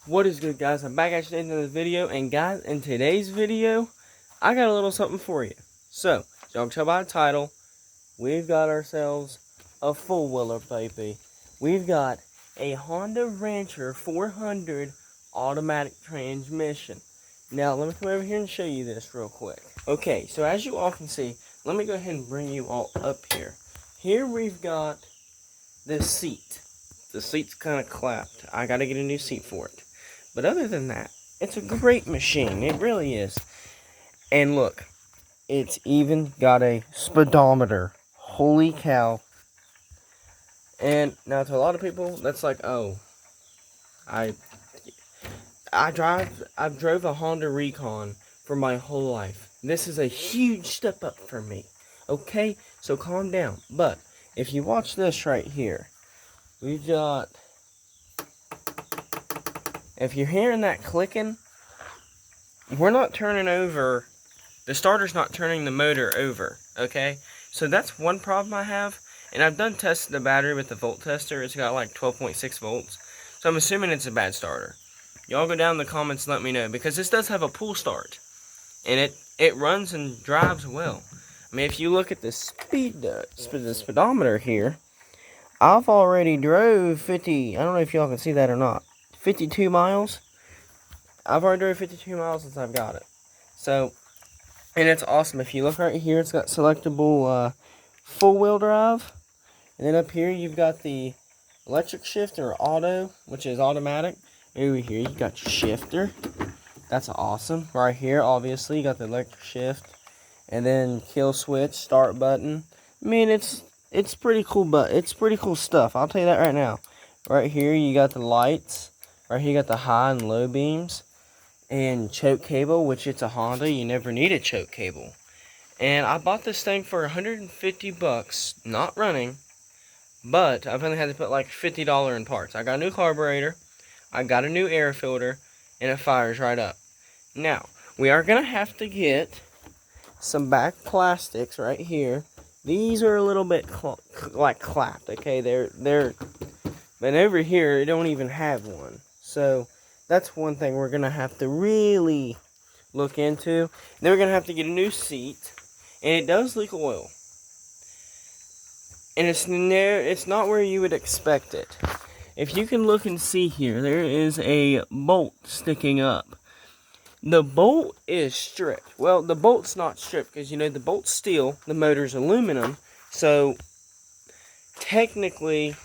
What is good, guys? I'm back at you in another video, and guys, in today's video, I got a little something for you. So, y'all can tell by the title, we've got ourselves a four-wheeler, baby. We've got a Honda Rancher 400 automatic transmission. Now, let me come over here and show you this real quick. Okay, so as you all can see, let me go ahead and bring you all up here. Here we've got the seat. The seat's kind of clapped. I gotta get a new seat for it. But other than that, it's a great machine. It really is. And look, it's even got a speedometer. Holy cow. And now to a lot of people, that's like, oh, I've drove a Honda Recon for my whole life. This is a huge step up for me. Okay? So calm down. But if you watch this right here, we've got, if you're hearing that clicking, we're not turning over, the starter's not turning the motor over, okay? So that's one problem I have, and I've done tested the battery with the volt tester. It's got like 12.6 volts, so I'm assuming it's a bad starter. Y'all go down in the comments and let me know, because this does have a pull start, and it runs and drives well. I mean, if you look at the the speedometer here, I've already drove 50, I don't know if y'all can see that or not, 52 miles. I've already drove 52 miles since I've got it. So, and it's awesome. If you look right here, it's got selectable full-wheel drive. And then up here, you've got the electric shift or auto, which is automatic. Over here, you got your shifter. That's awesome. Right here, obviously, you got the electric shift. And then kill switch, start button. I mean, it's pretty cool, but it's pretty cool stuff. I'll tell you that right now. Right here, you got the lights. Right here, you got the high and low beams. And choke cable, which it's a Honda. You never need a choke cable. And I bought this thing for 150 bucks, not running. But I've only had to put like $50 in parts. I got a new carburetor. I got a new air filter. And it fires right up. Now, we are going to have to get some back plastics right here. These are a little bit like clapped, okay? But over here, it don't even have one. So, that's one thing we're going to have to really look into. Then we're going to have to get a new seat. And it does leak oil. And it's not where you would expect it. If you can look and see here, there is a bolt sticking up. The bolt is stripped. Well, the bolt's not stripped because, you know, the bolt's steel, the motor's aluminum. So, technically,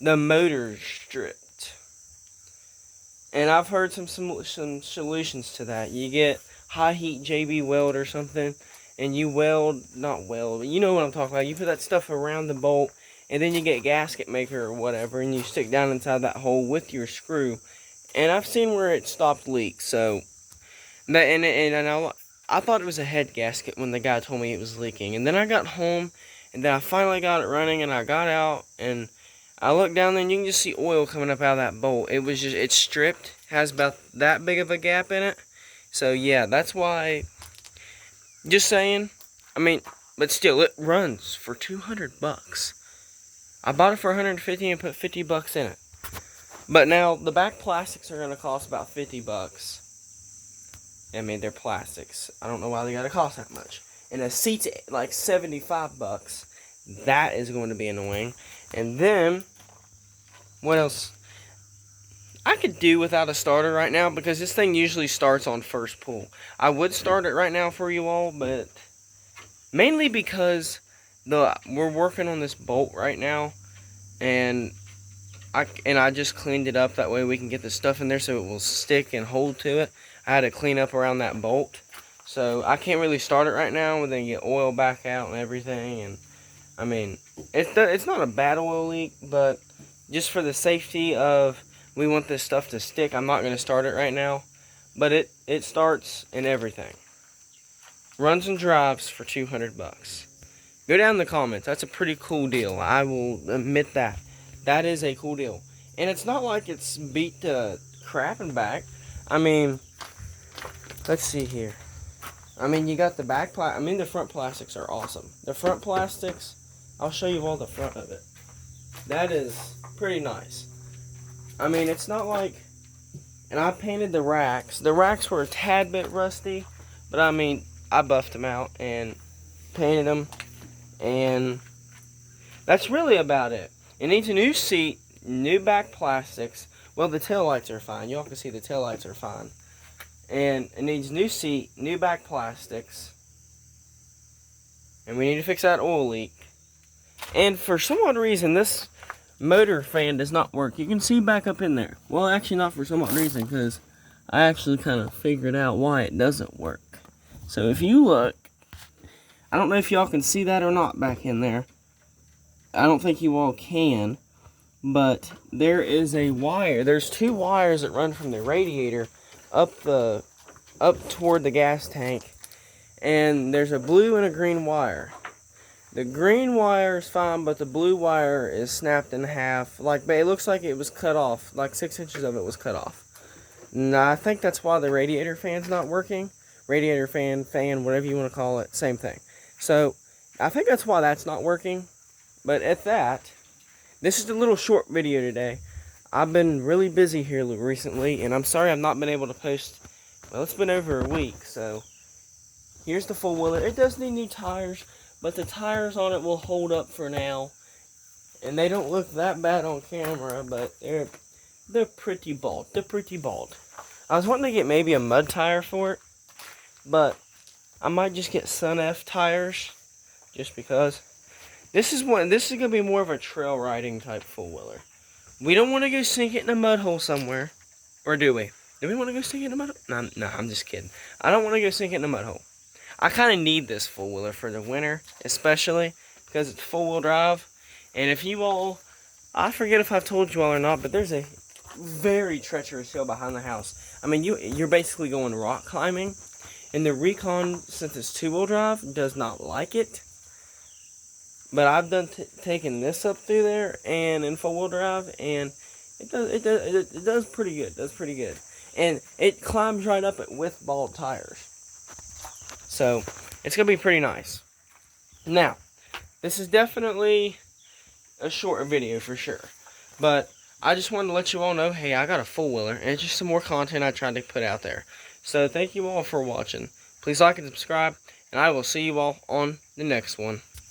the motor's stripped. And I've heard some solutions to that. You get high heat JB weld or something, and you not weld, but you know what I'm talking about. You put that stuff around the bolt, and then you get gasket maker or whatever, and you stick down inside that hole with your screw. And I've seen where it stopped leaks, so I thought it was a head gasket when the guy told me it was leaking. And then I got home, and then I finally got it running, and I got out, and I looked down there, and you can just see oil coming up out of that bolt. It's stripped, has about that big of a gap in it. So, yeah, that's why, just saying, I mean, but still, it runs for 200 bucks. I bought it for 150 and put 50 bucks in it. But now, the back plastics are going to cost about 50 bucks. I mean, they're plastics. I don't know why they got to cost that much. And a seat's like 75 bucks. That is going to be annoying. And then, what else? I could do without a starter right now because this thing usually starts on first pull. I would start it right now for you all, but mainly because we're working on this bolt right now, and I just cleaned it up. That way we can get the stuff in there so it will stick and hold to it. I had to clean up around that bolt, so I can't really start it right now and then get oil back out and everything. And I mean, it's not a bad oil leak, but just for the safety of we want this stuff to stick, I'm not going to start it right now. But it starts and everything. Runs and drives for 200 bucks. Go down in the comments. That's a pretty cool deal. I will admit that. That is a cool deal. And it's not like it's beat to crap and back. I mean, let's see here. I mean, you got the the front plastics are awesome. The front plastics, I'll show you all the front of it. That is pretty nice. I mean, it's not like and I painted the racks. The racks were a tad bit rusty, but I mean, I buffed them out and painted them, and that's really about it. It needs a new seat, new back plastics. Well, the taillights are fine. Y'all can see the taillights are fine. And it needs new seat, new back plastics. And we need to fix that oil leak. And for some odd reason, this motor fan does not work. You can see back up in there. Well, actually not for some odd reason, because I actually kind of figured out why it doesn't work. So if you look, I don't know if y'all can see that or not back in there. I don't think you all can, but there is a wire. There's two wires that run from the radiator up toward the gas tank, and there's a blue and a green wire. The green wire is fine, but the blue wire is snapped in half. Like, it looks like it was cut off. Like 6 inches of it was cut off. Now, I think that's why the radiator fan's not working. Radiator fan, whatever you want to call it, same thing. So, I think that's why that's not working. But at that, this is a little short video today. I've been really busy here recently, and I'm sorry I've not been able to post. Well, it's been over a week, so here's the four-wheeler. It does need new tires, but the tires on it will hold up for now. And they don't look that bad on camera, but they're pretty bald. They're pretty bald. I was wanting to get maybe a mud tire for it, but I might just get Sun F tires, just because. This is gonna be more of a trail riding type four-wheeler. We don't want to go sink it in a mud hole somewhere, or do we? Do we want to go sink it in a mud hole? No, I'm just kidding. I don't want to go sink it in a mud hole. I kind of need this four-wheeler for the winter, especially because it's four-wheel drive. And if you all, I forget if I've told you all or not, but there's a very treacherous hill behind the house. I mean, you're basically going rock climbing, and the Recon, since it's two-wheel drive, does not like it. But I've done taking this up through there and in four-wheel drive, and it does pretty good. It does pretty good, and it climbs right up it with bald tires. So it's gonna be pretty nice. Now, this is definitely a short video for sure, but I just wanted to let you all know, hey, I got a four-wheeler, and it's just some more content I tried to put out there. So thank you all for watching. Please like and subscribe, and I will see you all on the next one.